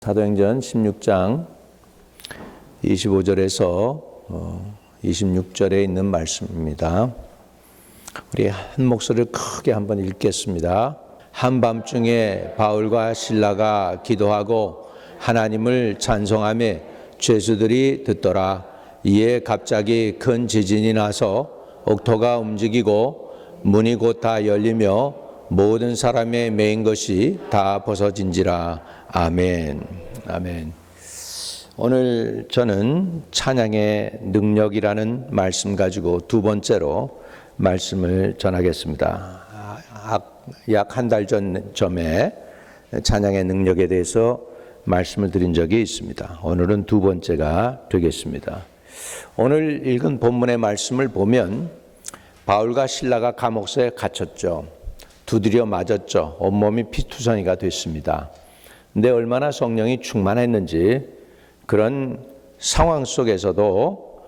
사도행전 16장 25절에서 26절에 있는 말씀입니다. 우리 한 목소리를 크게 한번 읽겠습니다. 한밤중에 바울과 실라가 기도하고 하나님을 찬송하며 죄수들이 듣더라. 이에 갑자기 큰 지진이 나서 옥토가 움직이고 문이 곧 다 열리며 모든 사람의 매인 것이 다 벗어진지라. 아멘. 아멘. 오늘 저는 찬양의 능력이라는 말씀 가지고 두 번째로 말씀을 전하겠습니다. 약 한 달 전에 찬양의 능력에 대해서 말씀을 드린 적이 있습니다. 오늘은 두 번째가 되겠습니다. 오늘 읽은 본문의 말씀을 보면 바울과 실라가 감옥서에 갇혔죠. 두드려 맞았죠. 온몸이 피투성이가 됐습니다. 근데 얼마나 성령이 충만했는지 그런 상황 속에서도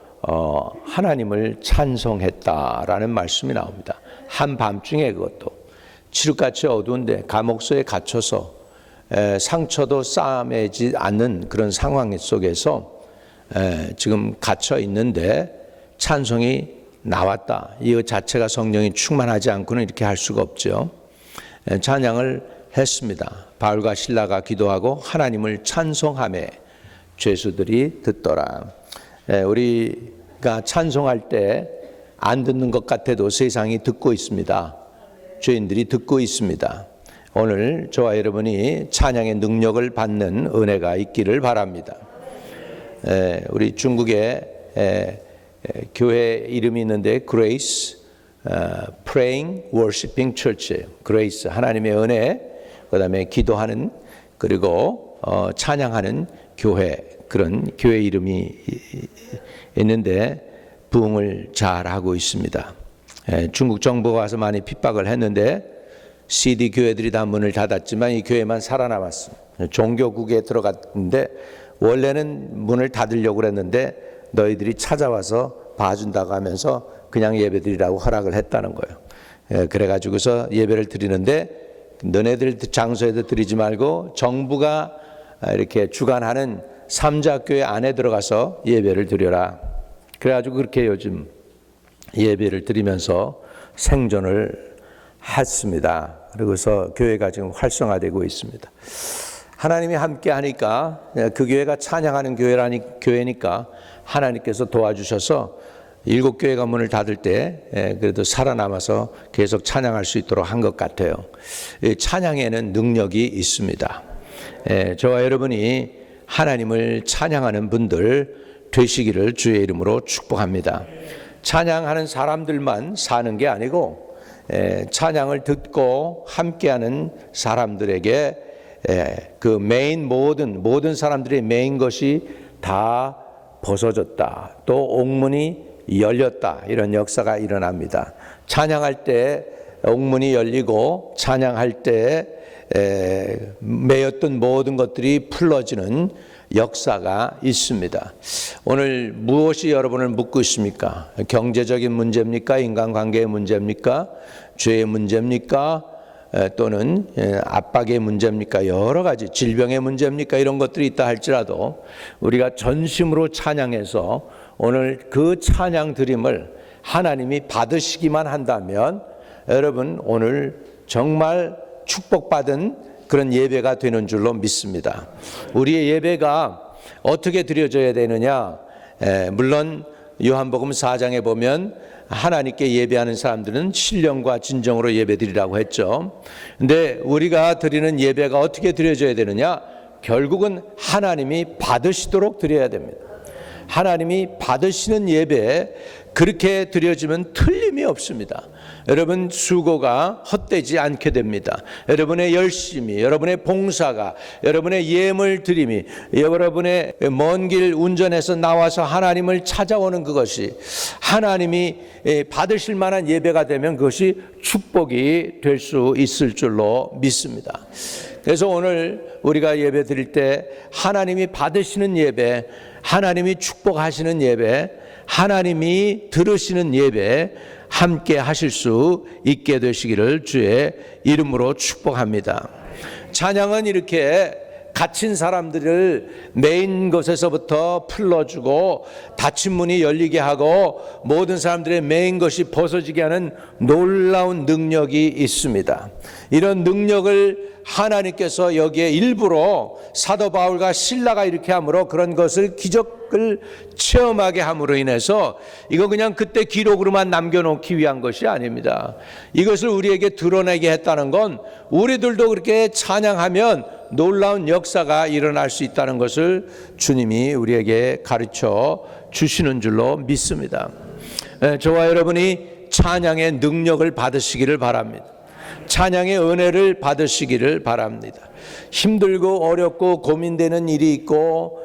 하나님을 찬송했다라는 말씀이 나옵니다. 한밤중에 그것도 칠흑같이 어두운데 감옥소에 갇혀서 상처도 싸매지 않는 그런 상황 속에서 지금 갇혀 있는데 찬송이 나왔다. 이 자체가 성령이 충만하지 않고는 이렇게 할 수가 없죠. 찬양을 했습니다. 바울과 실라가 기도하고 하나님을 찬송하며 죄수들이 듣더라. 우리가 찬송할 때 안 듣는 것 같아도 세상이 듣고 있습니다. 죄인들이 듣고 있습니다. 오늘 저와 여러분이 찬양의 능력을 받는 은혜가 있기를 바랍니다. 우리 중국에 교회 이름이 있는데 Grace Praying Worshiping Church예요. Grace 하나님의 은혜, 그다음에 기도하는 그리고 찬양하는 교회, 그런 교회 이름이 있는데 부흥을 잘 하고 있습니다. 중국 정부가 와서 많이 핍박을 했는데 CD 교회들이 다 문을 닫았지만 이 교회만 살아남았습니다. 종교국에 들어갔는데 원래는 문을 닫으려고 그랬는데 너희들이 찾아와서 봐준다고 하면서 그냥 예배드리라고 허락을 했다는 거예요. 그래가지고서 예배를 드리는데 너네들 장소에도 드리지 말고 정부가 이렇게 주관하는 삼자교회 안에 들어가서 예배를 드려라. 그래가지고 그렇게 요즘 예배를 드리면서 생존을 했습니다. 그리고서 교회가 지금 활성화되고 있습니다. 하나님이 함께 하니까 그 교회가 찬양하는 교회니까 하나님께서 도와주셔서 7교회가 문을 닫을 때 그래도 살아남아서 계속 찬양할 수 있도록 한 것 같아요. 찬양에는 능력이 있습니다. 저와 여러분이 하나님을 찬양하는 분들 되시기를 주의 이름으로 축복합니다. 찬양하는 사람들만 사는 게 아니고 찬양을 듣고 함께하는 사람들에게 그 모든 사람들의 메인 것이 다 벗어졌다. 또 옥문이 열렸다. 이런 역사가 일어납니다. 찬양할 때 옥문이 열리고 찬양할 때 매였던 모든 것들이 풀어지는 역사가 있습니다. 오늘 무엇이 여러분을 묶고 있습니까? 경제적인 문제입니까? 인간관계의 문제입니까? 죄의 문제입니까? 또는 압박의 문제입니까? 여러 가지 질병의 문제입니까? 이런 것들이 있다 할지라도 우리가 전심으로 찬양해서 오늘 그 찬양 드림을 하나님이 받으시기만 한다면 여러분 오늘 정말 축복받은 그런 예배가 되는 줄로 믿습니다. 우리의 예배가 어떻게 드려져야 되느냐? 물론 요한복음 4장에 보면 하나님께 예배하는 사람들은 신령과 진정으로 예배드리라고 했죠. 근데 우리가 드리는 예배가 어떻게 드려져야 되느냐? 결국은 하나님이 받으시도록 드려야 됩니다. 하나님이 받으시는 예배 그렇게 드려지면 틀림이 없습니다. 여러분 수고가 헛되지 않게 됩니다. 여러분의 열심이, 여러분의 봉사가, 여러분의 예물 드림이, 여러분의 먼 길 운전해서 나와서 하나님을 찾아오는 그것이 하나님이 받으실 만한 예배가 되면 그것이 축복이 될 수 있을 줄로 믿습니다. 그래서 오늘 우리가 예배 드릴 때 하나님이 받으시는 예배, 하나님이 축복하시는 예배, 하나님이 들으시는 예배 함께 하실 수 있게 되시기를 주의 이름으로 축복합니다. 찬양은 이렇게 갇힌 사람들을 메인 것에서부터 풀어주고 닫힌 문이 열리게 하고 모든 사람들의 메인 것이 벗어지게 하는 놀라운 능력이 있습니다. 이런 능력을 하나님께서 여기에 일부러 사도 바울과 실라가 이렇게 함으로 그런 것을 기적을 체험하게 함으로 인해서 이거 그냥 그때 기록으로만 남겨놓기 위한 것이 아닙니다. 이것을 우리에게 드러내게 했다는 건 우리들도 그렇게 찬양하면 놀라운 역사가 일어날 수 있다는 것을 주님이 우리에게 가르쳐 주시는 줄로 믿습니다. 저와 여러분이 찬양의 능력을 받으시기를 바랍니다. 찬양의 은혜를 받으시기를 바랍니다. 힘들고 어렵고 고민되는 일이 있고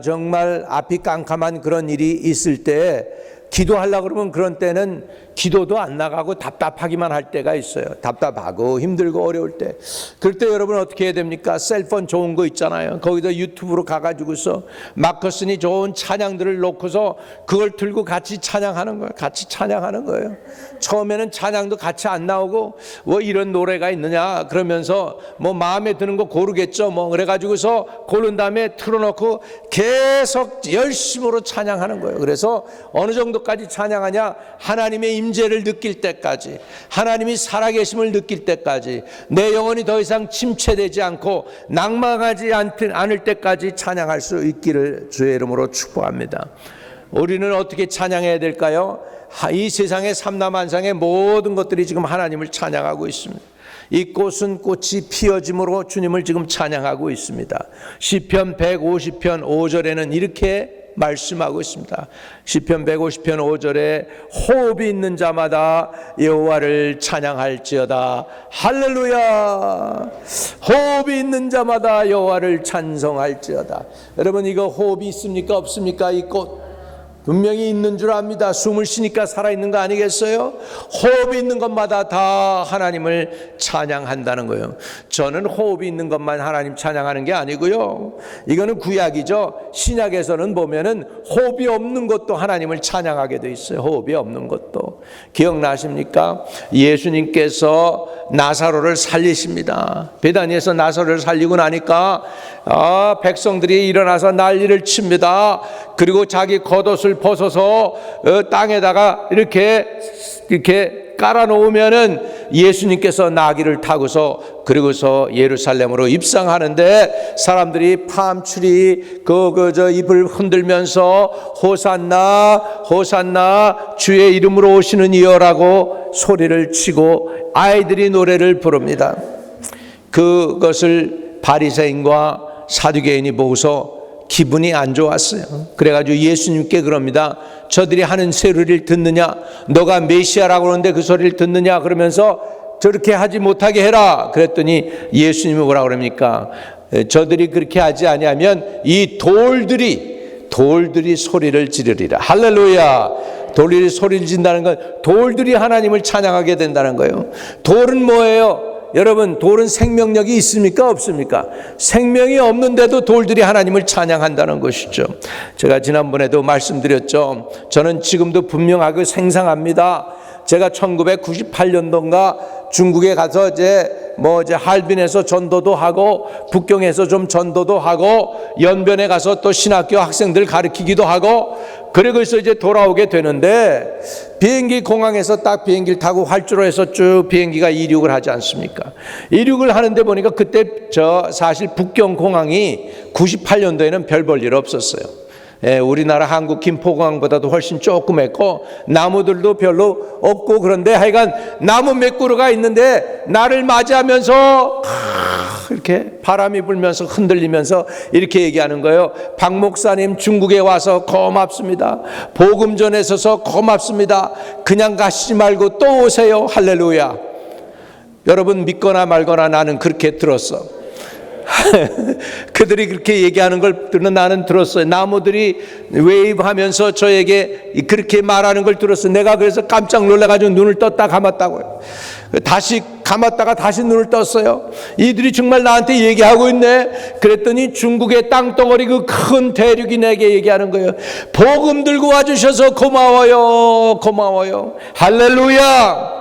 정말 앞이 깜깜한 그런 일이 있을 때 기도하려고 그러면 그런 때는 기도도 안 나가고 답답하기만 할 때가 있어요. 답답하고 힘들고 어려울 때. 그럴 때 여러분 어떻게 해야 됩니까? 셀폰 좋은 거 있잖아요. 거기다 유튜브로 가가지고서 마커슨이 좋은 찬양들을 놓고서 그걸 들고 같이 찬양하는 거예요. 같이 찬양하는 거예요. 처음에는 찬양도 같이 안 나오고 뭐 이런 노래가 있느냐 그러면서 뭐 마음에 드는 거 고르겠죠. 뭐 그래가지고서 고른 다음에 틀어놓고 계속 열심으로 찬양하는 거예요. 그래서 어느 정도까지 찬양하냐? 하나님의 임재를 느낄 때까지, 하나님이 살아계심을 느낄 때까지, 내 영혼이 더 이상 침체되지 않고 낭망하지 않을 때까지 찬양할 수 있기를 주의 이름으로 축복합니다. 우리는 어떻게 찬양해야 될까요? 이 세상의 삼라만상의 모든 것들이 지금 하나님을 찬양하고 있습니다. 이 꽃은 꽃이 피어짐으로 주님을 지금 찬양하고 있습니다. 시편 150편 5절에는 이렇게 말씀하고 있습니다. 시편 150편 5절에 호흡이 있는 자마다 여호와를 찬양할지어다. 할렐루야. 호흡이 있는 자마다 여호와를 찬송할지어다. 여러분 이거 호흡이 있습니까 없습니까? 이 꽃 분명히 있는 줄 압니다. 숨을 쉬니까 살아있는 거 아니겠어요? 호흡이 있는 것마다 다 하나님을 찬양한다는 거예요. 저는 호흡이 있는 것만 하나님 찬양하는 게 아니고요. 이거는 구약이죠. 신약에서는 보면은 호흡이 없는 것도 하나님을 찬양하게 돼 있어요. 호흡이 없는 것도. 기억나십니까? 예수님께서 나사로를 살리십니다. 베다니에서 나사로를 살리고 나니까 백성들이 일어나서 난리를 칩니다. 그리고 자기 겉옷을 벗어서 땅에다가 이렇게 깔아놓으면은 예수님께서 나귀를 타고서 그리고서 예루살렘으로 입성하는데 사람들이 팜추리 입을 흔들면서 호산나 호산나 주의 이름으로 오시는 이여라고 소리를 치고 아이들이 노래를 부릅니다. 그것을 바리새인과 사두개인이 보고서 기분이 안 좋았어요. 그래가지고 예수님께 그럽니다. 저들이 하는 소리를 듣느냐? 너가 메시아라고 그러는데 그 소리를 듣느냐? 그러면서 저렇게 하지 못하게 해라. 그랬더니 예수님이 뭐라 그럽니까? 저들이 그렇게 하지 아니하면 이 돌들이 소리를 지르리라. 할렐루야. 돌들이 소리를 진다는 건 돌들이 하나님을 찬양하게 된다는 거예요. 돌은 뭐예요? 여러분 돌은 생명력이 있습니까 없습니까? 생명이 없는데도 돌들이 하나님을 찬양한다는 것이죠. 제가 지난번에도 말씀드렸죠. 저는 지금도 분명하게 생생합니다. 제가 1998년도인가 중국에 가서 이제 할빈에서 전도도 하고 북경에서 좀 전도도 하고 연변에 가서 또 신학교 학생들 가르치기도 하고 그리고 이제 돌아오게 되는데 비행기 공항에서 딱 비행기를 타고 활주로에서 쭉 비행기가 이륙을 하지 않습니까? 이륙을 하는데 보니까 그때 사실 북경 공항이 98년도에는 별 볼 일 없었어요. 우리나라 한국 김포공항보다도 훨씬 조그맣고 나무들도 별로 없고 그런데 하여간 나무 몇 그루가 있는데 나를 맞이하면서 이렇게 바람이 불면서 흔들리면서 이렇게 얘기하는 거예요. 박 목사님 중국에 와서 고맙습니다. 복음 전해서서 고맙습니다. 그냥 가시지 말고 또 오세요. 할렐루야. 여러분 믿거나 말거나 나는 그렇게 들었어. 그들이 그렇게 얘기하는 걸 나는 들었어요. 나무들이 웨이브하면서 저에게 그렇게 말하는 걸 들었어요. 내가 그래서 깜짝 놀라가지고 눈을 떴다 감았다고요. 다시 감았다가 다시 눈을 떴어요. 이들이 정말 나한테 얘기하고 있네. 그랬더니 중국의 땅덩어리 그 큰 대륙이 내게 얘기하는 거예요. 복음 들고 와주셔서 고마워요. 고마워요. 할렐루야.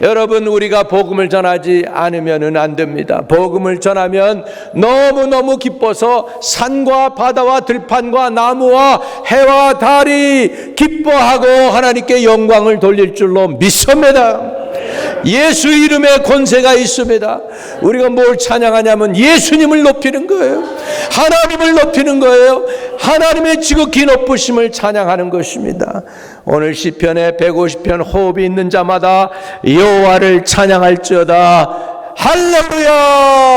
여러분, 우리가 복음을 전하지 않으면은 안 됩니다. 복음을 전하면 너무너무 기뻐서 산과 바다와 들판과 나무와 해와 달이 기뻐하고 하나님께 영광을 돌릴 줄로 믿습니다. 예수 이름에 권세가 있습니다. 우리가 뭘 찬양하냐면 예수님을 높이는 거예요. 하나님을 높이는 거예요. 하나님의 지극히 높으심을 찬양하는 것입니다. 오늘 시편의 150편 호흡이 있는 자마다 여호와를 찬양할지어다. 할렐루야.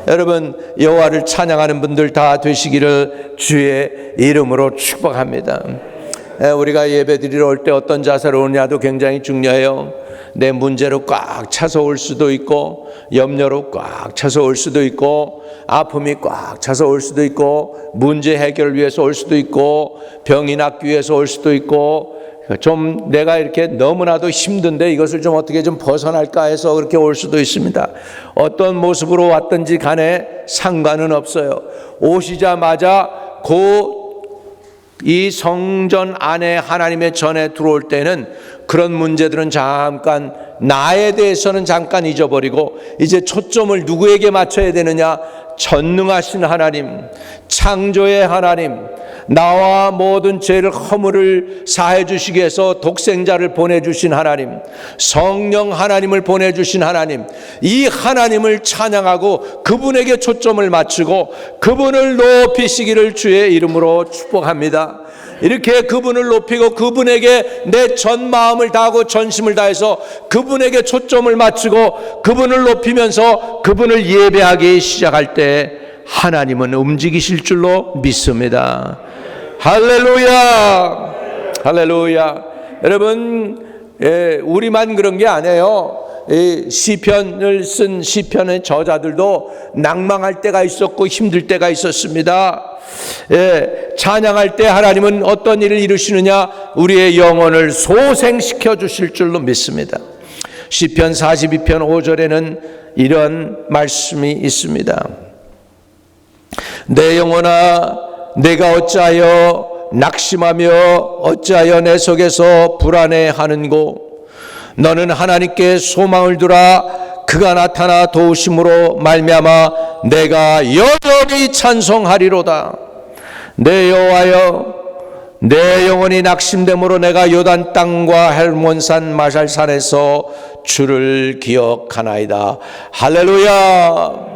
여러분, 여호와를 찬양하는 분들 다 되시기를 주의 이름으로 축복합니다. 우리가 예배드리러 올 때 어떤 자세로 오느냐도 굉장히 중요해요. 내 문제로 꽉 차서 올 수도 있고, 염려로 꽉 차서 올 수도 있고, 아픔이 꽉 차서 올 수도 있고, 문제 해결을 위해서 올 수도 있고, 병이 낫기 위해서 올 수도 있고, 좀 내가 이렇게 너무나도 힘든데 이것을 좀 어떻게 좀 벗어날까 해서 그렇게 올 수도 있습니다. 어떤 모습으로 왔든지 간에 상관은 없어요. 오시자마자 이 성전 안에 하나님의 전에 들어올 때는 그런 문제들은 잠깐, 나에 대해서는 잠깐 잊어버리고 이제 초점을 누구에게 맞춰야 되느냐? 전능하신 하나님, 창조의 하나님, 나와 모든 죄를 허물을 사해 주시기 위해서 독생자를 보내주신 하나님, 성령 하나님을 보내주신 하나님, 이 하나님을 찬양하고 그분에게 초점을 맞추고 그분을 높이시기를 주의 이름으로 축복합니다. 이렇게 그분을 높이고 그분에게 내 전 마음을 다하고 전심을 다해서 그분에게 초점을 맞추고 그분을 높이면서 그분을 예배하기 시작할 때 하나님은 움직이실 줄로 믿습니다. 할렐루야, 할렐루야. 여러분, 우리만 그런 게 아니에요. 시편을 쓴 시편의 저자들도 낭망할 때가 있었고 힘들 때가 있었습니다. 찬양할 때 하나님은 어떤 일을 이루시느냐? 우리의 영혼을 소생시켜 주실 줄로 믿습니다. 시편 42편 5절에는 이런 말씀이 있습니다. 내 영혼아, 내가 어찌하여 낙심하며 어찌하여 내 속에서 불안해하는고? 너는 하나님께 소망을 두라. 그가 나타나 도우심으로 말미암아 내가 여전히 찬송하리로다. 내 여호와여, 내 영혼이 낙심됨으로 내가 요단 땅과 헬몬산 마샬산에서 주를 기억하나이다. 할렐루야.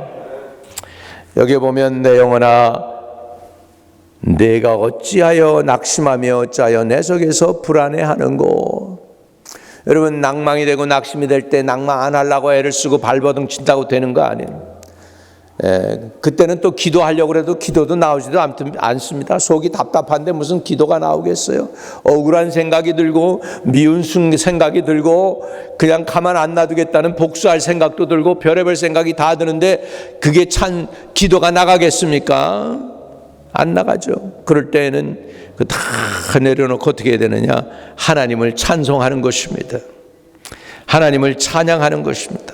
여기 보면 내 영혼아, 내가 어찌하여 낙심하며 어찌하여 내 속에서 불안해하는고? 여러분, 낭망이 되고 낙심이 될 때 낭망 안 하려고 애를 쓰고 발버둥 친다고 되는 거 아니에요. 그때는 또 기도하려고 해도 기도도 나오지도 않습니다. 속이 답답한데 무슨 기도가 나오겠어요. 억울한 생각이 들고 미운 생각이 들고 그냥 가만 안 놔두겠다는 복수할 생각도 들고 별의별 생각이 다 드는데 그게 참 기도가 나가겠습니까? 안 나가죠. 그럴 때에는 다 내려놓고 어떻게 해야 되느냐? 하나님을 찬송하는 것입니다. 하나님을 찬양하는 것입니다.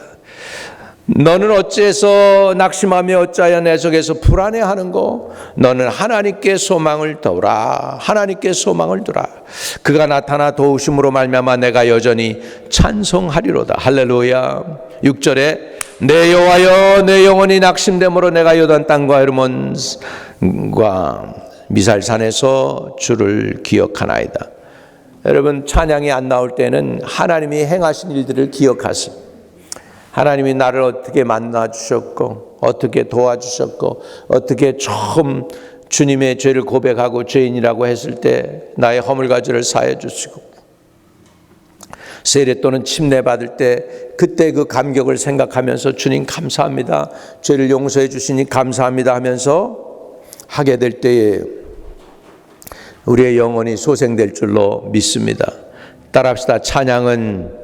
너는 어째서 낙심하며 어찌하여 내 속에서 불안해하는고? 너는 하나님께 소망을 두라. 하나님께 소망을 두라. 그가 나타나 도우심으로 말미암아 내가 여전히 찬송하리로다. 할렐루야. 6절에 내 여호와여, 내 영혼이 낙심됨으로 내가 요단 땅과 헤르몬과 미살산에서 주를 기억하나이다. 여러분, 찬양이 안 나올 때는 하나님이 행하신 일들을 기억하세요. 하나님이 나를 어떻게 만나주셨고 어떻게 도와주셨고 어떻게 처음 주님의 죄를 고백하고 죄인이라고 했을 때 나의 허물가지를 사해 주시고 세례 또는 침례 받을 때 그때 그 감격을 생각하면서 주님 감사합니다, 죄를 용서해 주시니 감사합니다 하면서 하게 될 때에 우리의 영혼이 소생될 줄로 믿습니다. 따라합시다. 찬양은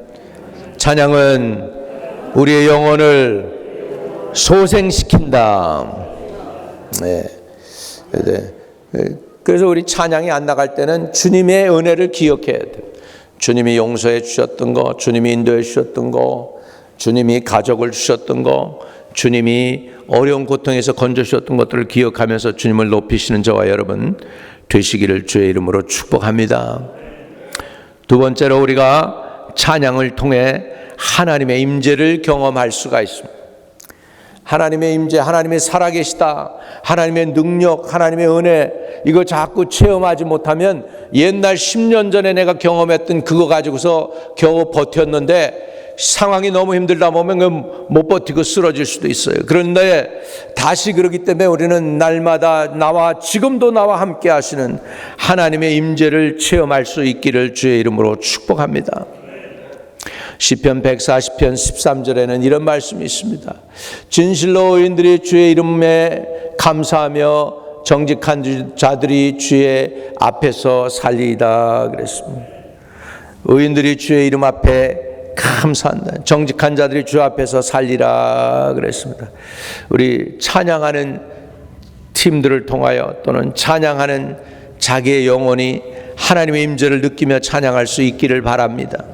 우리의 영혼을 소생시킨다. 네. 그래서 우리 찬양이 안 나갈 때는 주님의 은혜를 기억해야 돼요. 주님이 용서해 주셨던 거, 주님이 인도해 주셨던 거, 주님이 가족을 주셨던 거, 주님이 어려운 고통에서 건져주셨던 것들을 기억하면서 주님을 높이시는 저와 여러분 되시기를 주의 이름으로 축복합니다. 두 번째로 우리가 찬양을 통해 하나님의 임재를 경험할 수가 있습니다. 하나님의 임재, 하나님의 살아계시다, 하나님의 능력, 하나님의 은혜, 이거 자꾸 체험하지 못하면 옛날 10년 전에 내가 경험했던 그거 가지고서 겨우 버텼는데 상황이 너무 힘들다 보면 못 버티고 쓰러질 수도 있어요. 그런데 다시 그러기 때문에 우리는 날마다 지금도 나와 함께 하시는 하나님의 임재를 체험할 수 있기를 주의 이름으로 축복합니다. 시편 140편 13절에는 이런 말씀이 있습니다. 진실로 의인들이 주의 이름에 감사하며 정직한 자들이 주의 앞에서 살리이다 그랬습니다. 의인들이 주의 이름 앞에 감사한다. 정직한 자들이 주 앞에서 살리라 그랬습니다. 우리 찬양하는 팀들을 통하여 또는 찬양하는 자기의 영혼이 하나님의 임재를 느끼며 찬양할 수 있기를 바랍니다.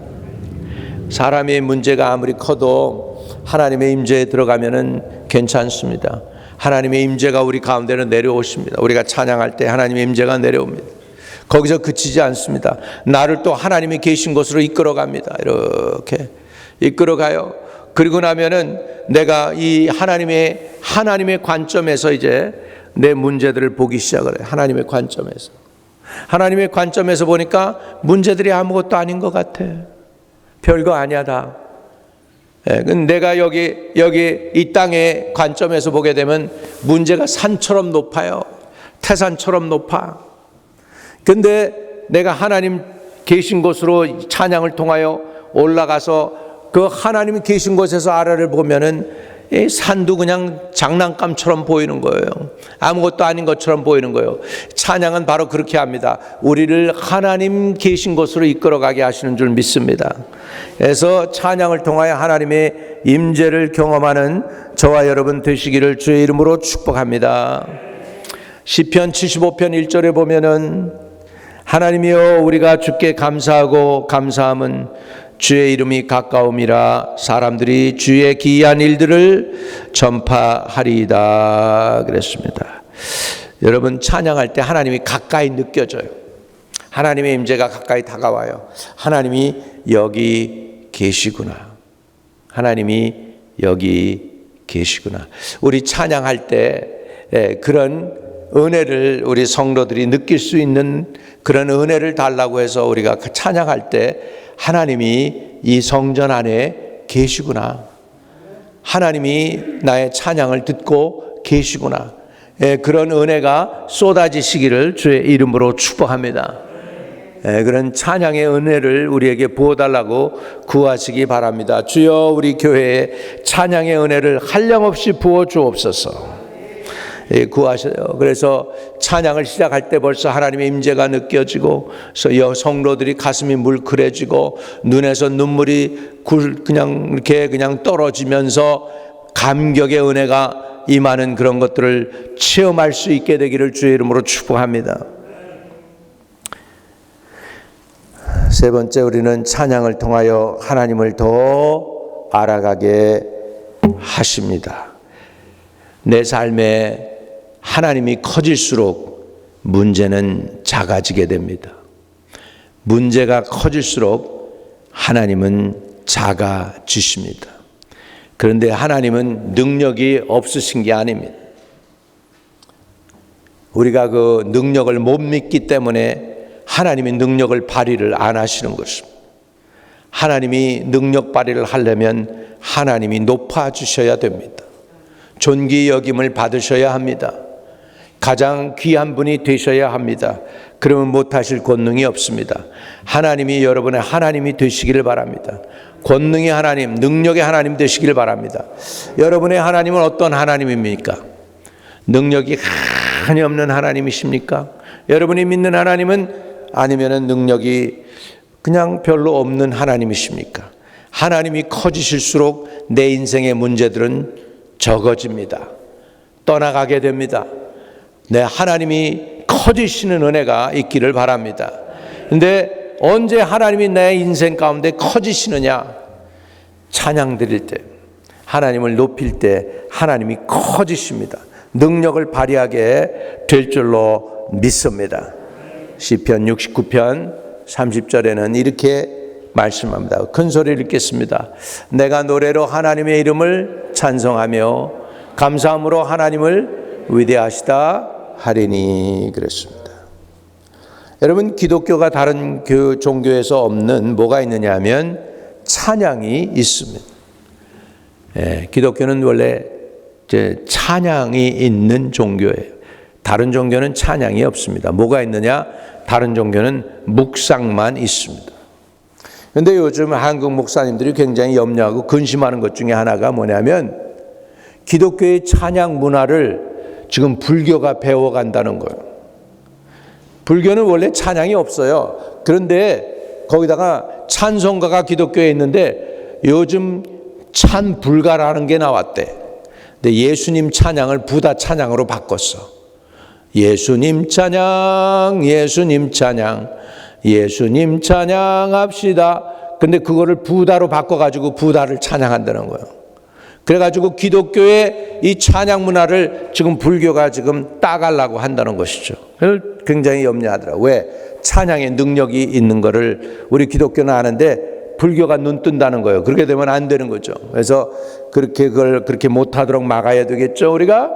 사람의 문제가 아무리 커도 하나님의 임재에 들어가면은 괜찮습니다. 하나님의 임재가 우리 가운데는 내려오십니다. 우리가 찬양할 때 하나님의 임재가 내려옵니다. 거기서 그치지 않습니다. 나를 또 하나님이 계신 곳으로 이끌어갑니다. 이렇게 이끌어가요. 그리고 나면은 내가 이 하나님의 관점에서 이제 내 문제들을 보기 시작을 해요. 하나님의 관점에서 보니까 문제들이 아무것도 아닌 것 같아. 별거 아니야 다. 내가 여기 이 땅의 관점에서 보게 되면 문제가 산처럼 높아요. 태산처럼 높아. 근데 내가 하나님 계신 곳으로 찬양을 통하여 올라가서 그 하나님이 계신 곳에서 아래를 보면은 이 산도 그냥 장난감처럼 보이는 거예요. 아무것도 아닌 것처럼 보이는 거예요. 찬양은 바로 그렇게 합니다. 우리를 하나님 계신 곳으로 이끌어가게 하시는 줄 믿습니다. 그래서 찬양을 통하여 하나님의 임재를 경험하는 저와 여러분 되시기를 주의 이름으로 축복합니다. 시편 75편 1절에 보면은 하나님이여 우리가 주께 감사하고 감사함은 주의 이름이 가까움이라 사람들이 주의 기이한 일들을 전파하리이다 그랬습니다. 여러분 찬양할 때 하나님이 가까이 느껴져요. 하나님의 임재가 가까이 다가와요. 하나님이 여기 계시구나. 하나님이 여기 계시구나. 우리 찬양할 때 그런 은혜를 우리 성도들이 느낄 수 있는 그런 은혜를 달라고 해서 우리가 찬양할 때 하나님이 이 성전 안에 계시구나. 하나님이 나의 찬양을 듣고 계시구나. 그런 은혜가 쏟아지시기를 주의 이름으로 축복합니다. 그런 찬양의 은혜를 우리에게 부어달라고 구하시기 바랍니다. 주여 우리 교회에 찬양의 은혜를 한량없이 부어주옵소서. 구하셔요. 그래서 찬양을 시작할 때 벌써 하나님의 임재가 느껴지고 성도들이 가슴이 물클해지고 눈에서 눈물이 그냥 떨어지면서 감격의 은혜가 임하는 그런 것들을 체험할 수 있게 되기를 주의 이름으로 축복합니다. 세 번째, 우리는 찬양을 통하여 하나님을 더 알아가게 하십니다. 내 삶에 하나님이 커질수록 문제는 작아지게 됩니다. 문제가 커질수록 하나님은 작아지십니다. 그런데 하나님은 능력이 없으신 게 아닙니다. 우리가 그 능력을 못 믿기 때문에 하나님이 능력을 발휘를 안 하시는 것입니다. 하나님이 능력 발휘를 하려면 하나님이 높아지셔야 됩니다. 존귀 여김을 받으셔야 합니다. 가장 귀한 분이 되셔야 합니다. 그러면 못하실 권능이 없습니다. 하나님이 여러분의 하나님이 되시기를 바랍니다. 권능의 하나님, 능력의 하나님 되시기를 바랍니다. 여러분의 하나님은 어떤 하나님입니까? 능력이 한이 없는 하나님이십니까? 여러분이 믿는 하나님은 아니면은 능력이 그냥 별로 없는 하나님이십니까? 하나님이 커지실수록 내 인생의 문제들은 적어집니다. 떠나가게 됩니다. 네, 하나님이 커지시는 은혜가 있기를 바랍니다. 근데 언제 하나님이 내 인생 가운데 커지시느냐? 찬양 드릴 때, 하나님을 높일 때 하나님이 커지십니다. 능력을 발휘하게 될 줄로 믿습니다. 시편 69편 30절에는 이렇게 말씀합니다. 큰 소리를 읽겠습니다. 내가 노래로 하나님의 이름을 찬송하며 감사함으로 하나님을 위대하시다 하리니 그랬습니다. 여러분, 기독교가 다른 종교에서 없는 뭐가 있느냐 하면 찬양이 있습니다. 기독교는 원래 찬양이 있는 종교예요. 다른 종교는 찬양이 없습니다. 뭐가 있느냐? 다른 종교는 묵상만 있습니다. 그런데 요즘 한국 목사님들이 굉장히 염려하고 근심하는 것 중에 하나가 뭐냐면 기독교의 찬양 문화를 지금 불교가 배워간다는 거예요. 불교는 원래 찬양이 없어요. 그런데 거기다가 찬송가가 기독교에 있는데 요즘 찬불가라는 게 나왔대. 근데 예수님 찬양을 부다 찬양으로 바꿨어. 예수님 찬양, 예수님 찬양, 예수님 찬양합시다. 근데 그거를 부다로 바꿔가지고 부다를 찬양한다는 거예요. 그래가지고 기독교의 이 찬양 문화를 지금 불교가 지금 따가려고 한다는 것이죠. 그걸 굉장히 염려하더라고요. 왜? 찬양의 능력이 있는 거를 우리 기독교는 아는데 불교가 눈 뜬다는 거예요. 그렇게 되면 안 되는 거죠. 그래서 그걸 그렇게 못하도록 막아야 되겠죠. 우리가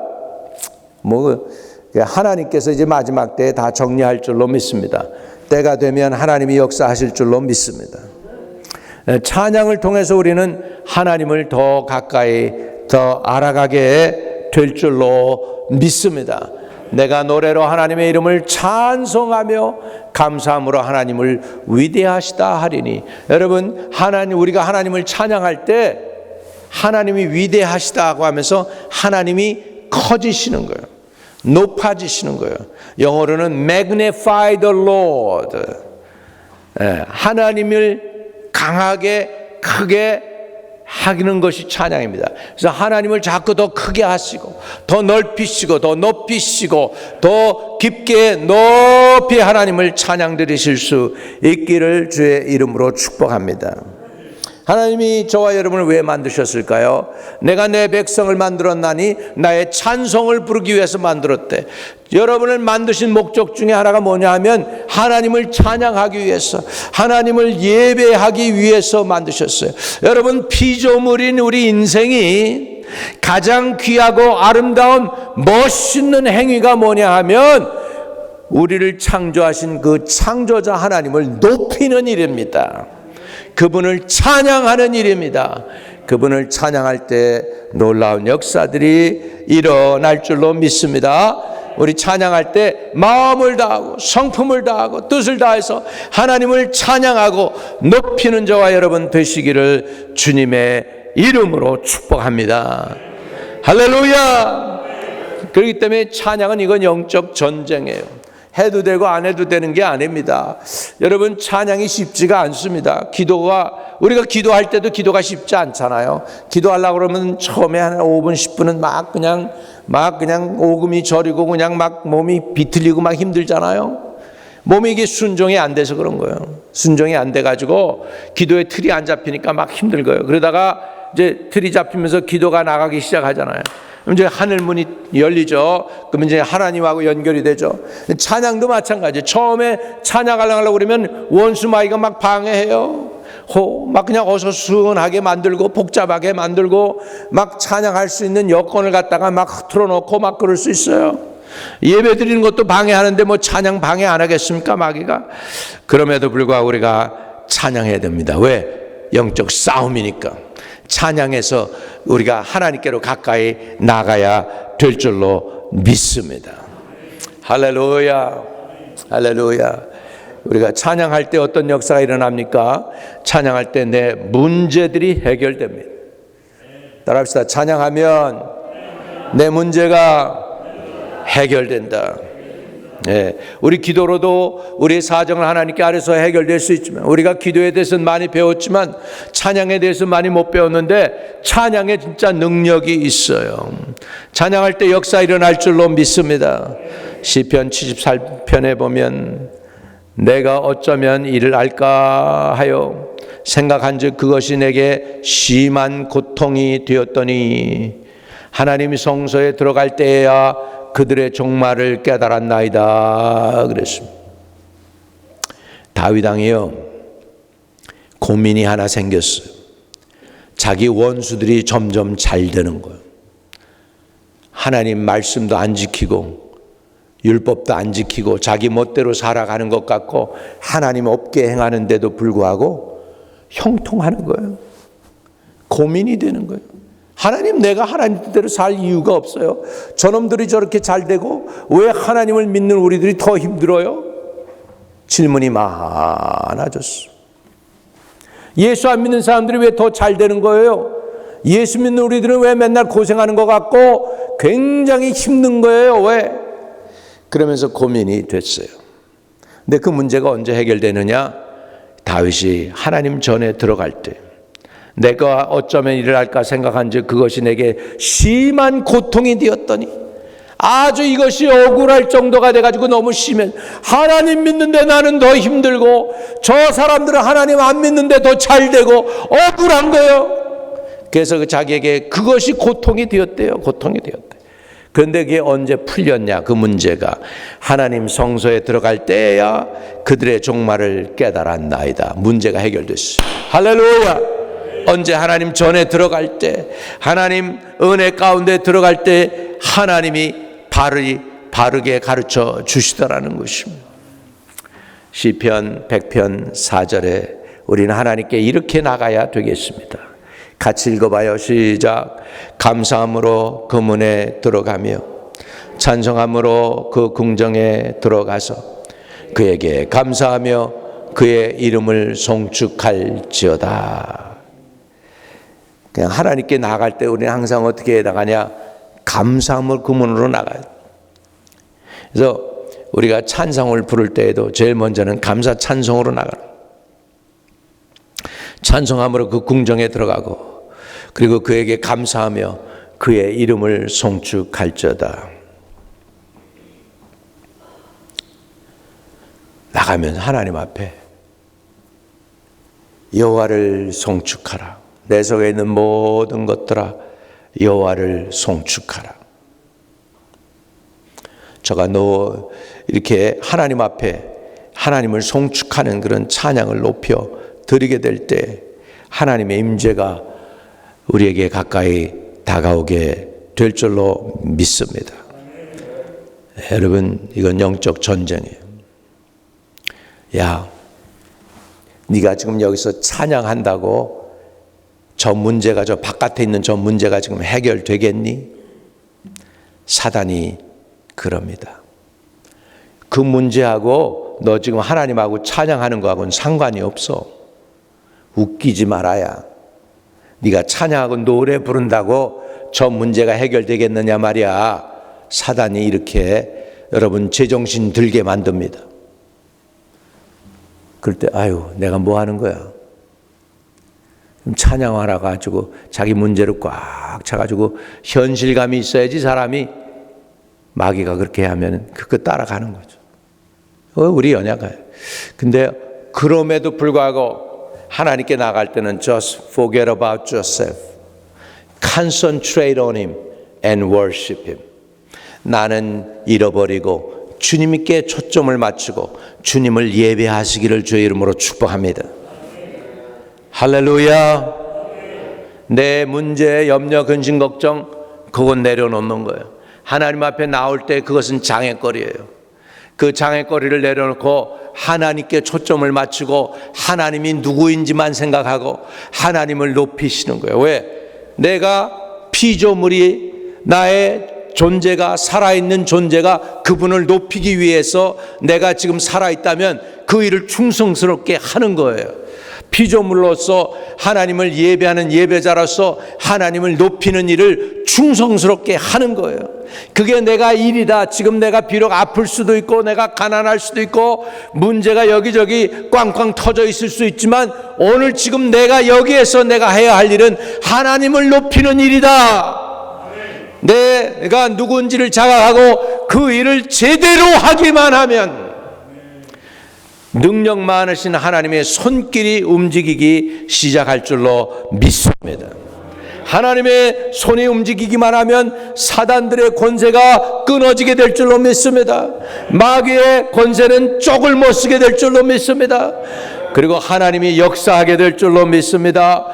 하나님께서 이제 마지막 때에 다 정리할 줄로 믿습니다. 때가 되면 하나님이 역사하실 줄로 믿습니다. 찬양을 통해서 우리는 하나님을 더 가까이 더 알아가게 될 줄로 믿습니다. 내가 노래로 하나님의 이름을 찬송하며 감사함으로 하나님을 위대하시다 하리니. 여러분, 우리가 하나님을 찬양할 때 하나님이 위대하시다고 하면서 하나님이 커지시는 거예요. 높아지시는 거예요. 영어로는 magnify the Lord. 하나님을 강하게 크게 하는 것이 찬양입니다. 그래서 하나님을 자꾸 더 크게 하시고 더 넓히시고 더 높이시고 더 깊게 높이 하나님을 찬양 드리실 수 있기를 주의 이름으로 축복합니다. 하나님이 저와 여러분을 왜 만드셨을까요? 내가 내 백성을 만들었나니 나의 찬송을 부르기 위해서 만들었대. 여러분을 만드신 목적 중에 하나가 뭐냐 하면 하나님을 찬양하기 위해서, 하나님을 예배하기 위해서 만드셨어요. 여러분, 피조물인 우리 인생이 가장 귀하고 아름다운 멋있는 행위가 뭐냐 하면 우리를 창조하신 그 창조자 하나님을 높이는 일입니다. 그분을 찬양하는 일입니다. 그분을 찬양할 때 놀라운 역사들이 일어날 줄로 믿습니다. 우리 찬양할 때 마음을 다하고 성품을 다하고 뜻을 다해서 하나님을 찬양하고 높이는 저와 여러분 되시기를 주님의 이름으로 축복합니다. 할렐루야. 그렇기 때문에 찬양은 이건 영적 전쟁이에요. 해도 되고 안 해도 되는 게 아닙니다. 여러분, 찬양이 쉽지가 않습니다. 우리가 기도할 때도 기도가 쉽지 않잖아요. 기도하려고 그러면 처음에 한 5분, 10분은 막 그냥 오금이 저리고 그냥 막 몸이 비틀리고 막 힘들잖아요. 몸이 이게 순종이 안 돼서 그런 거예요. 순종이 안 돼가지고 기도에 틀이 안 잡히니까 막 힘든 거예요. 그러다가 이제 틀이 잡히면서 기도가 나가기 시작하잖아요. 그럼 이제 하늘 문이 열리죠. 그러면 이제 하나님하고 연결이 되죠. 찬양도 마찬가지예요. 처음에 찬양하려고 그러면 원수 마귀가 막 방해해요. 막 그냥 어수선하게 만들고 복잡하게 만들고 막 찬양할 수 있는 여건을 갖다가 막 틀어놓고 막 그럴 수 있어요. 예배 드리는 것도 방해하는데 뭐 찬양 방해 안 하겠습니까, 마귀가? 그럼에도 불구하고 우리가 찬양해야 됩니다. 왜? 영적 싸움이니까. 찬양해서 우리가 하나님께로 가까이 나가야 될 줄로 믿습니다. 할렐루야. 할렐루야. 우리가 찬양할 때 어떤 역사가 일어납니까? 찬양할 때 내 문제들이 해결됩니다. 따라합시다. 찬양하면 내 문제가 해결된다. 우리 기도로도 우리의 사정을 하나님께 아래서 해결될 수 있지만, 우리가 기도에 대해서는 많이 배웠지만 찬양에 대해서 많이 못 배웠는데 찬양에 진짜 능력이 있어요. 찬양할 때 역사 일어날 줄로 믿습니다. 시편 74편에 보면 내가 어쩌면 이를 알까 하여 생각한즉 그것이 내게 심한 고통이 되었더니 하나님이 성소에 들어갈 때에야 그들의 종말을 깨달았나이다 그랬습니다. 다윗 왕이요, 고민이 하나 생겼어요. 자기 원수들이 점점 잘 되는 거예요. 하나님 말씀도 안 지키고 율법도 안 지키고 자기 멋대로 살아가는 것 같고 하나님 없게 행하는데도 불구하고 형통하는 거예요. 고민이 되는 거예요. 하나님, 내가 하나님 뜻대로 살 이유가 없어요. 저놈들이 저렇게 잘 되고 왜 하나님을 믿는 우리들이 더 힘들어요? 질문이 많아졌어. 예수 안 믿는 사람들이 왜 더 잘 되는 거예요? 예수 믿는 우리들은 왜 맨날 고생하는 것 같고 굉장히 힘든 거예요? 왜? 그러면서 고민이 됐어요. 근데 그 문제가 언제 해결되느냐? 다윗이 하나님 전에 들어갈 때 내가 어쩌면 이를 할까 생각한 즉 그것이 내게 심한 고통이 되었더니 아주 이것이 억울할 정도가 돼가지고 너무 심해. 하나님 믿는데 나는 더 힘들고 저 사람들은 하나님 안 믿는데 더 잘 되고 억울한 거예요. 그래서 자기에게 그것이 고통이 되었대요. 고통이 되었대. 그런데 그게 언제 풀렸냐? 그 문제가 하나님 성소에 들어갈 때야 그들의 종말을 깨달았나이다. 문제가 해결됐어요. 할렐루야. 언제? 하나님 전에 들어갈 때, 하나님 은혜 가운데 들어갈 때 하나님이 바르게 가르쳐 주시더라는 것입니다. 시편 100편 4절에 우리는 하나님께 이렇게 나가야 되겠습니다. 같이 읽어봐요. 시작. 감사함으로 그 문에 들어가며 찬송함으로 그 궁정에 들어가서 그에게 감사하며 그의 이름을 송축할지어다. 그냥 하나님께 나갈 때 우리는 항상 어떻게 나가냐? 감사함을 그 문으로 나가요. 그래서 우리가 찬송을 부를 때에도 제일 먼저는 감사 찬송으로 나가요. 찬송함으로 그 궁정에 들어가고 그리고 그에게 감사하며 그의 이름을 송축할지어다. 나가면서 하나님 앞에 여호와를 송축하라. 내 속에 있는 모든 것들아 여호와를 송축하라. 저가 너 이렇게 하나님 앞에 하나님을 송축하는 그런 찬양을 높여 드리게 될 때 하나님의 임재가 우리에게 가까이 다가오게 될 줄로 믿습니다. 여러분, 이건 영적 전쟁이에요. 야, 네가 지금 여기서 찬양한다고 저 문제가, 저 바깥에 있는 저 문제가 지금 해결되겠니? 사단이 그럽니다. 그 문제하고 너 지금 하나님하고 찬양하는 거하고는 상관이 없어. 웃기지 말아야. 네가 찬양하고 노래 부른다고 저 문제가 해결되겠느냐 말이야. 사단이 이렇게 여러분 제정신 들게 만듭니다. 그럴 때 아유, 내가 뭐 하는 거야? 찬양하라 가지고 자기 문제를 꽉 차가지고 현실감이 있어야지 사람이. 마귀가 그렇게 하면 그거 따라가는 거죠. 우리 연약해요. 근데 그럼에도 불구하고 하나님께 나갈 때는 just forget about yourself. Concentrate on Him and worship Him. 나는 잃어버리고 주님께 초점을 맞추고 주님을 예배하시기를 주의 이름으로 축복합니다. 할렐루야. 내 문제, 염려, 근심, 걱정 그건 내려놓는 거예요. 하나님 앞에 나올 때 그것은 장애거리예요. 그 장애거리를 내려놓고 하나님께 초점을 맞추고 하나님이 누구인지만 생각하고 하나님을 높이시는 거예요. 왜? 내가 피조물이 나의 존재가 살아있는 존재가 그분을 높이기 위해서 내가 지금 살아있다면 그 일을 충성스럽게 하는 거예요. 피조물로서 하나님을 예배하는 예배자로서 하나님을 높이는 일을 충성스럽게 하는 거예요. 그게 내가 일이다. 지금 내가 비록 아플 수도 있고 내가 가난할 수도 있고 문제가 여기저기 꽝꽝 터져 있을 수 있지만 오늘 지금 내가 여기에서 내가 해야 할 일은 하나님을 높이는 일이다. 내가 누군지를 자각하고 그 일을 제대로 하기만 하면 능력 많으신 하나님의 손길이 움직이기 시작할 줄로 믿습니다. 하나님의 손이 움직이기만 하면 사단들의 권세가 끊어지게 될 줄로 믿습니다. 마귀의 권세는 쪽을 못 쓰게 될 줄로 믿습니다. 그리고 하나님이 역사하게 될 줄로 믿습니다.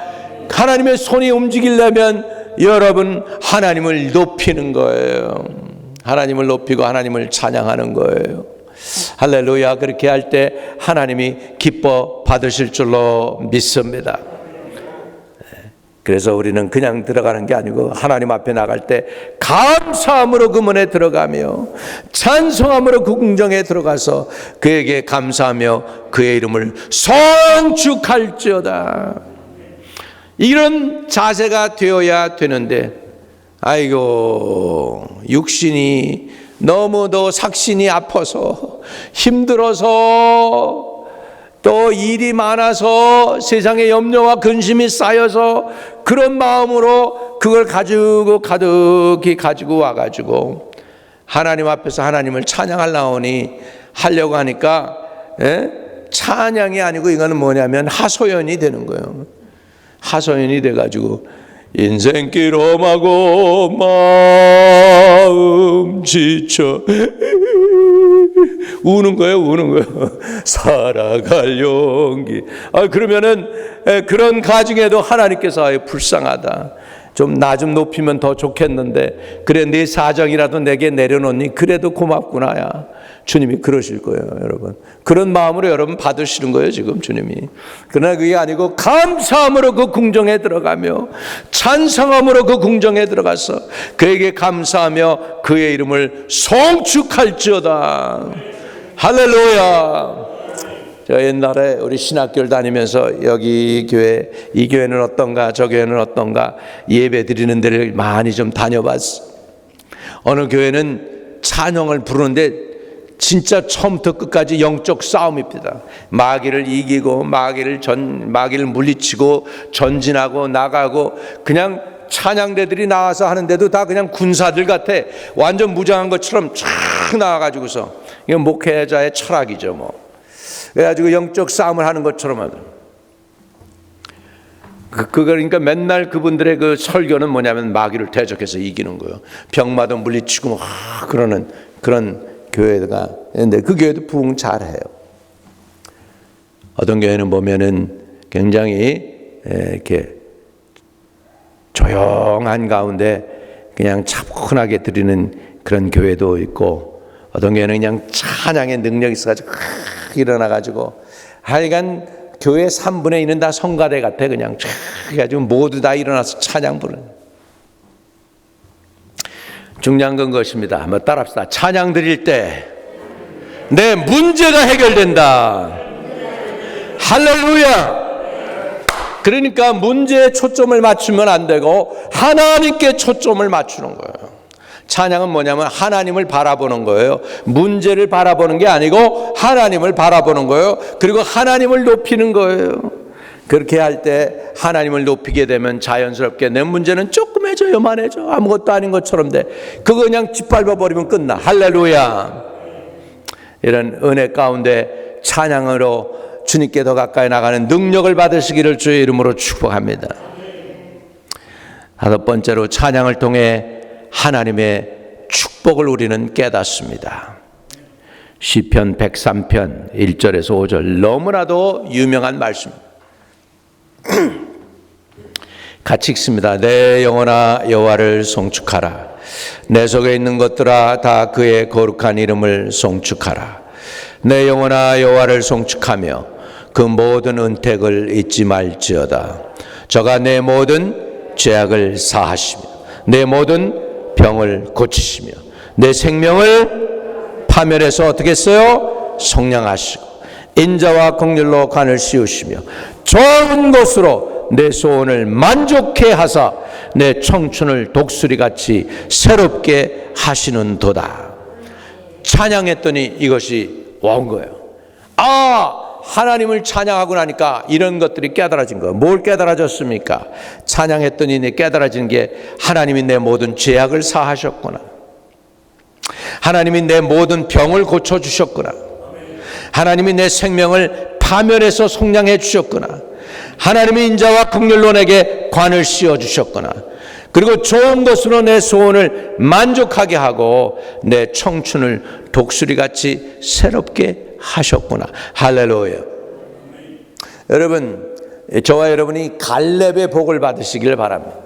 하나님의 손이 움직이려면 여러분 하나님을 높이는 거예요. 하나님을 높이고 하나님을 찬양하는 거예요. 할렐루야. 그렇게 할 때 하나님이 기뻐 받으실 줄로 믿습니다. 그래서 우리는 그냥 들어가는 게 아니고 하나님 앞에 나갈 때 감사함으로 그 문에 들어가며 찬송함으로 그 궁정에 들어가서 그에게 감사하며 그의 이름을 송축할지어다. 이런 자세가 되어야 되는데, 아이고 육신이 너무도 삭신이 아파서 힘들어서 또 일이 많아서 세상에 염려와 근심이 쌓여서 그런 마음으로 그걸 가지고 가득히 가지고 와가지고 하나님 앞에서 하나님을 하려고 하니까 찬양이 아니고 이거는 뭐냐면 하소연이 되는 거예요. 하소연이 돼가지고 인생길 험하고 마음 지쳐 우는 거예요. 살아갈 용기. 그러면은 그런 가정에도 하나님께서 불쌍하다. 좀 나 좀 높이면 더 좋겠는데 그래 네 사정이라도 내게 내려놓니 그래도 고맙구나야. 주님이 그러실 거예요, 여러분. 그런 마음으로 여러분 받으시는 거예요, 지금 주님이. 그러나 그게 아니고 감사함으로 그 궁정에 들어가며 찬송함으로 그 궁정에 들어가서 그에게 감사하며 그의 이름을 송축할지어다. 할렐루야. 저 옛날에 우리 신학교를 다니면서 여기 교회, 이 교회는 어떤가, 저 교회는 어떤가 예배 드리는 데를 많이 좀 다녀봤어. 어느 교회는 찬양을 부르는데 진짜 처음부터 끝까지 영적 싸움입니다. 마귀를 이기고 마귀를 물리치고 전진하고 나가고, 그냥 찬양대들이 나와서 하는데도 다 그냥 군사들 같아. 완전 무장한 것처럼 쫙 나와가지고서. 이건 목회자의 철학이죠, 뭐. 그래가지고 영적 싸움을 하는 것처럼 하죠. 그러니까 맨날 그분들의 그 설교는 뭐냐면 마귀를 대적해서 이기는 거예요. 병마도 물리치고 막 그러는 그런 교회가 있는데 그 교회도 부흥 잘해요. 어떤 교회는 보면은 굉장히 이렇게 조용한 가운데 그냥 차분하게 드리는 그런 교회도 있고, 어떤 교회는 그냥 찬양의 능력이 있어가지고 일어나가지고 하여간 교회 3분의 2는 다 성가대 같아. 그냥 그래가지고 모두 다 일어나서 찬양 부르는. 중요한 건 것입니다. 한번 따라합시다. 찬양 드릴 때 내 문제가 해결된다. 할렐루야. 그러니까 문제에 초점을 맞추면 안 되고 하나님께 초점을 맞추는 거예요. 찬양은 뭐냐면 하나님을 바라보는 거예요. 문제를 바라보는 게 아니고 하나님을 바라보는 거예요. 그리고 하나님을 높이는 거예요. 그렇게 할 때 하나님을 높이게 되면 자연스럽게 내 문제는 조그매져 요만해져 아무것도 아닌 것처럼 돼. 그거 그냥 짓밟아 버리면 끝나. 할렐루야. 이런 은혜 가운데 찬양으로 주님께 더 가까이 나가는 능력을 받으시기를 주의 이름으로 축복합니다. 다섯 번째로, 찬양을 통해 하나님의 축복을 우리는 깨닫습니다. 시편 103편 1절에서 5절, 너무나도 유명한 말씀. 같이 읽습니다. 내 영혼아 여호와를 송축하라. 내 속에 있는 것들아 다 그의 거룩한 이름을 송축하라. 내 영혼아 여호와를 송축하며 그 모든 은택을 잊지 말지어다. 저가 내 모든 죄악을 사하시며 내 모든 병을 고치시며 내 생명을 파멸해서 어떻게 했어요? 속량하시고 인자와 긍휼로 관을 씌우시며 좋은 것으로 내 소원을 만족해 하사 내 청춘을 독수리같이 새롭게 하시는도다. 찬양했더니 이것이 온 거예요. 하나님을 찬양하고 나니까 이런 것들이 깨달아진 거예요. 뭘 깨달아졌습니까? 찬양했더니 깨달아진 게 하나님이 내 모든 죄악을 사하셨구나. 하나님이 내 모든 병을 고쳐주셨구나. 하나님이 내 생명을 파멸해서 속량해 주셨구나. 하나님이 인자와 긍휼로 내게 관을 씌워주셨구나. 그리고 좋은 것으로 내 소원을 만족하게 하고 내 청춘을 독수리같이 새롭게 하셨구나. 할렐루야. 여러분, 저와 여러분이 갈렙의 복을 받으시길 바랍니다.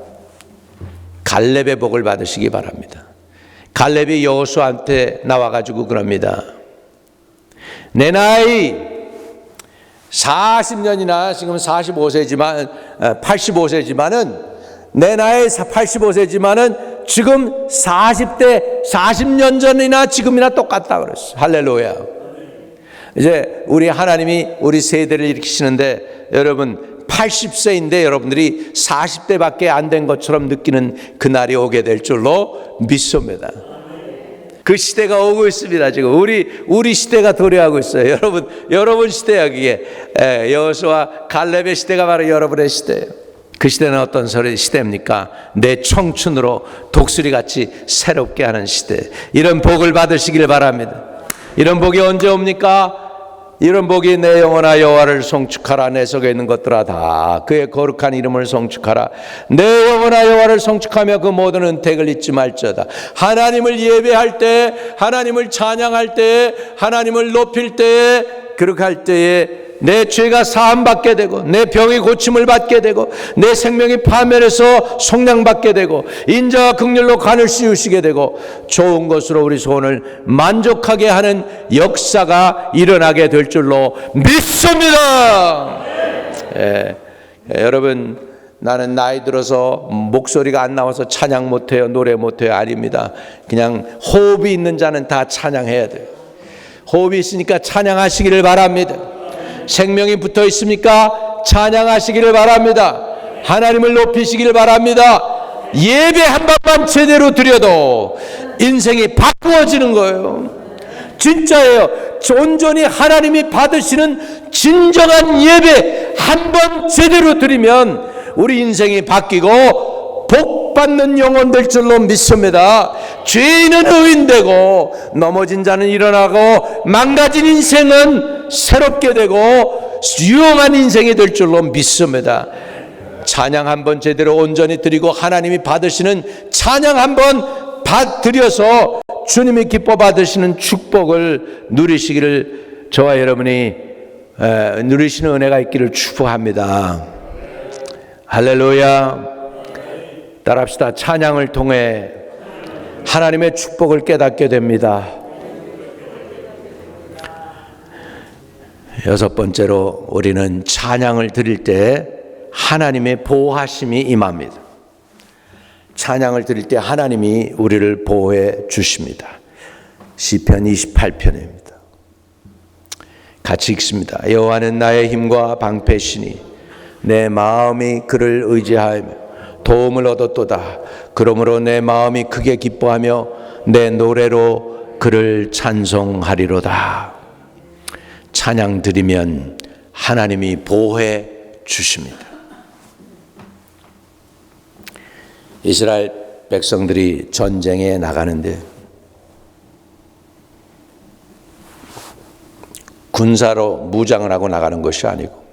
갈렙의 복을 받으시기 바랍니다. 갈렙이 여호수아한테 나와가지고 그럽니다. 내 나이 40년이나 지금 45세지만 85세지만은 내 나이 85세지만은 지금 40대 40년 전이나 지금이나 똑같다 그랬어요. 할렐루야. 이제 우리 하나님이 우리 세대를 일으키시는데 여러분 80세인데 여러분들이 40대밖에 안 된 것처럼 느끼는 그날이 오게 될 줄로 믿습니다. 그 시대가 오고 있습니다. 지금 우리 시대가 도래하고 있어요. 여러분 시대야 그게. 여호수아 갈렙의 시대가 바로 여러분의 시대예요. 그 시대는 어떤 시대입니까? 내 청춘으로 독수리같이 새롭게 하는 시대. 이런 복을 받으시길 바랍니다. 이런 복이 언제 옵니까? 이런 복이 내 영혼아 여호와를 송축하라. 내 속에 있는 것들아 다 그의 거룩한 이름을 송축하라. 내 영혼아 여호와를 송축하며 그 모든 은택을 잊지 말지어다. 하나님을 예배할 때, 하나님을 찬양할 때, 하나님을 높일 때, 그렇게 할 때에 내 죄가 사함받게 되고 내 병이 고침을 받게 되고 내 생명이 파멸해서 속량받게 되고 인자와 긍휼로 간을 씌우시게 되고 좋은 것으로 우리 소원을 만족하게 하는 역사가 일어나게 될 줄로 믿습니다. 여러분, 나는 나이 들어서 목소리가 안 나와서 찬양 못해요, 노래 못해요. 아닙니다. 그냥 호흡이 있는 자는 다 찬양해야 돼요. 호흡이 있으니까 찬양하시기를 바랍니다. 생명이 붙어 있습니까? 찬양하시기를 바랍니다. 하나님을 높이시기를 바랍니다. 예배 한 번만 제대로 드려도 인생이 바꾸어지는 거예요. 진짜예요. 온전히 하나님이 받으시는 진정한 예배 한 번 제대로 드리면 우리 인생이 바뀌고 복 받는 영혼 될 줄로 믿습니다. 죄인은 의인되고 넘어진 자는 일어나고 망가진 인생은 새롭게 되고 유용한 인생이 될 줄로 믿습니다. 찬양 한번 제대로 온전히 드리고 하나님이 받으시는 찬양 한번 드려서 주님이 기뻐 받으시는 축복을 누리시기를 저와 여러분이 누리시는 은혜가 있기를 축복합니다. 할렐루야. 따라합시다. 찬양을 통해 하나님의 축복을 깨닫게 됩니다. 여섯 번째로 우리는 찬양을 드릴 때 하나님의 보호하심이 임합니다. 찬양을 드릴 때 하나님이 우리를 보호해 주십니다. 시편 28편입니다. 같이 읽습니다. 여호와는 나의 힘과 방패시니 내 마음이 그를 의지하며 도움을 얻었도다. 그러므로 내 마음이 크게 기뻐하며 내 노래로 그를 찬송하리로다. 찬양 드리면 하나님이 보호해 주십니다. 이스라엘 백성들이 전쟁에 나가는데 군사로 무장을 하고 나가는 것이 아니고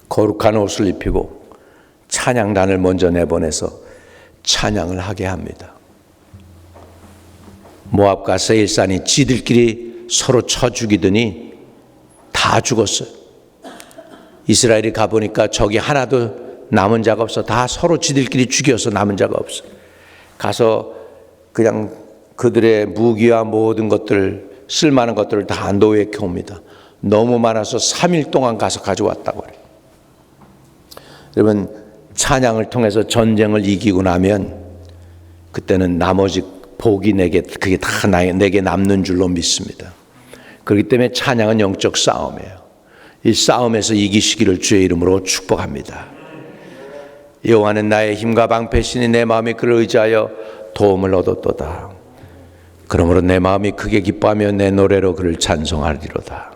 거룩한 옷을 입히고 찬양단을 먼저 내보내서 찬양을 하게 합니다. 모압과 세일산이 지들끼리 서로 쳐 죽이더니 다 죽었어요. 이스라엘이 가보니까 적이 하나도 남은 자가 없어. 다 서로 지들끼리 죽여서 남은 자가 없어. 가서 그냥 그들의 무기와 모든 것들, 쓸만한 것들을 다 노예해 옵니다. 너무 많아서 3일 동안 가서 가져왔다고 그래요. 여러분, 찬양을 통해서 전쟁을 이기고 나면 그때는 나머지 복이 그게 다 내게 남는 줄로 믿습니다. 그렇기 때문에 찬양은 영적 싸움이에요. 이 싸움에서 이기시기를 주의 이름으로 축복합니다. 여호와는 나의 힘과 방패시니 내 마음이 그를 의지하여 도움을 얻었도다. 그러므로 내 마음이 크게 기뻐하며 내 노래로 그를 찬송하리로다.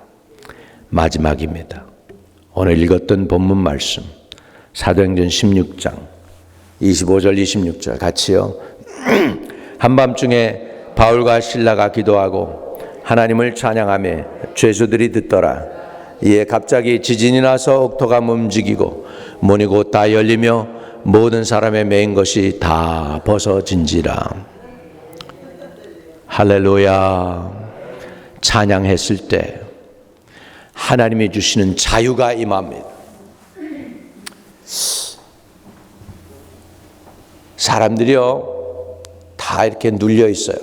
마지막입니다. 오늘 읽었던 본문 말씀 사도행전 16장 25절 26절 같이요. 한밤중에 바울과 실라가 기도하고 하나님을 찬양하며 죄수들이 듣더라. 이에 갑자기 지진이 나서 옥토가 움직이고 문이 곧 다 열리며 모든 사람의 매인 것이 다 벗어진지라. 할렐루야. 찬양했을 때 하나님이 주시는 자유가 임합니다. 사람들이요 다 이렇게 눌려 있어요.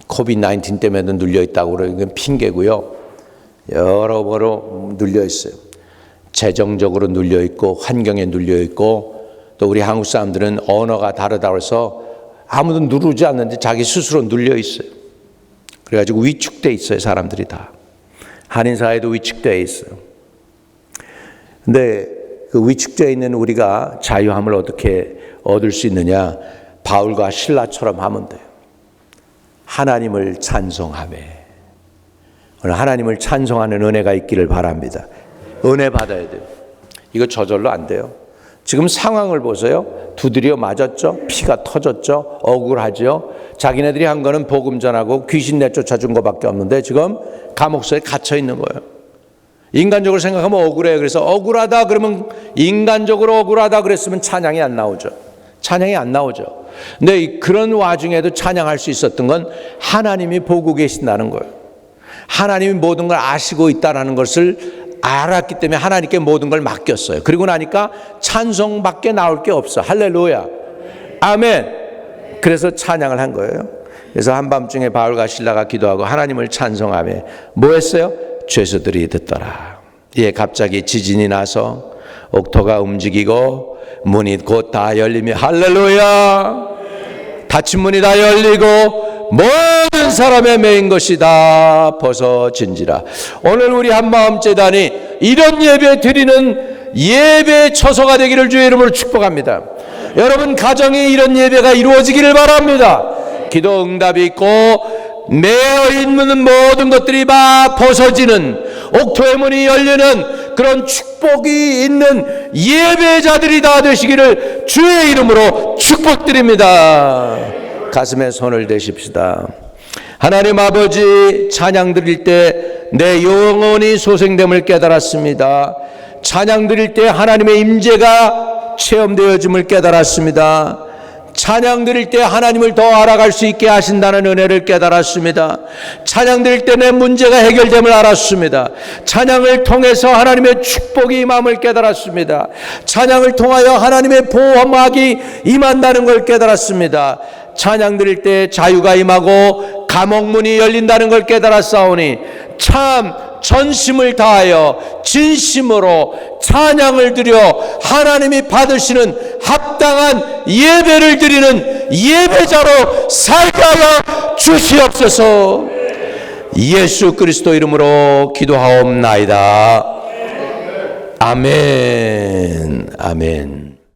코비드-19 때문에도 눌려 있다고 그러는 핑계고요. 여러모로 눌려 있어요. 재정적으로 눌려 있고 환경에 눌려 있고, 또 우리 한국 사람들은 언어가 다르다고 해서 아무도 누르지 않는데 자기 스스로 눌려 있어요. 그래가지고 위축돼 있어요. 사람들이 다. 한인 사회도 위축돼 있어요. 근데 그 위축되어 있는 우리가 자유함을 어떻게 얻을 수 있느냐? 바울과 실라처럼 하면 돼요. 하나님을 찬송하며. 오늘 하나님을 찬송하는 은혜가 있기를 바랍니다. 은혜 받아야 돼요. 이거 저절로 안 돼요. 지금 상황을 보세요. 두드려 맞았죠? 피가 터졌죠? 억울하죠? 자기네들이 한 거는 복음 전하고 귀신 내쫓아준 것밖에 없는데 지금 감옥소에 갇혀 있는 거예요. 인간적으로 생각하면 억울해요. 그래서 억울하다 그러면, 인간적으로 억울하다 그랬으면 찬양이 안 나오죠. 찬양이 안 나오죠. 근데 그런 와중에도 찬양할 수 있었던 건 하나님이 보고 계신다는 거예요. 하나님이 모든 걸 아시고 있다는 것을 알았기 때문에 하나님께 모든 걸 맡겼어요. 그리고 나니까 찬송밖에 나올 게 없어. 할렐루야. 아멘. 그래서 찬양을 한 거예요. 그래서 한밤중에 바울과 실라가 기도하고 하나님을 찬송하며 뭐 했어요? 죄수들이 듣더라. 예, 갑자기 지진이 나서 옥토가 움직이고 문이 곧 다 열리며, 할렐루야. 닫힌 문이 다 열리고 모든 사람의 매인 것이 다 벗어진지라. 오늘 우리 한마음재단이 이런 예배 드리는 예배 처소가 되기를 주의 이름으로 축복합니다. 여러분 가정에 이런 예배가 이루어지기를 바랍니다. 기도 응답이 있고 매여 있는 모든 것들이 막 벗어지는, 옥토의 문이 열리는 그런 축복이 있는 예배자들이 다 되시기를 주의 이름으로 축복드립니다. 가슴에 손을 대십시다. 하나님 아버지, 찬양 드릴 때 내 영혼이 소생됨을 깨달았습니다. 찬양 드릴 때 하나님의 임재가 체험되어짐을 깨달았습니다. 찬양 드릴 때 하나님을 더 알아갈 수 있게 하신다는 은혜를 깨달았습니다. 찬양 드릴 때 내 문제가 해결됨을 알았습니다. 찬양을 통해서 하나님의 축복이 임함을 깨달았습니다. 찬양을 통하여 하나님의 보호막이 임한다는 걸 깨달았습니다. 찬양 드릴 때 자유가 임하고 감옥문이 열린다는 걸 깨달았사오니 참 전심을 다하여 진심으로 찬양을 드려 하나님이 받으시는 합당한 예배를 드리는 예배자로 살게 하여 주시옵소서. 예수 그리스도 이름으로 기도하옵나이다. 아멘. 아멘.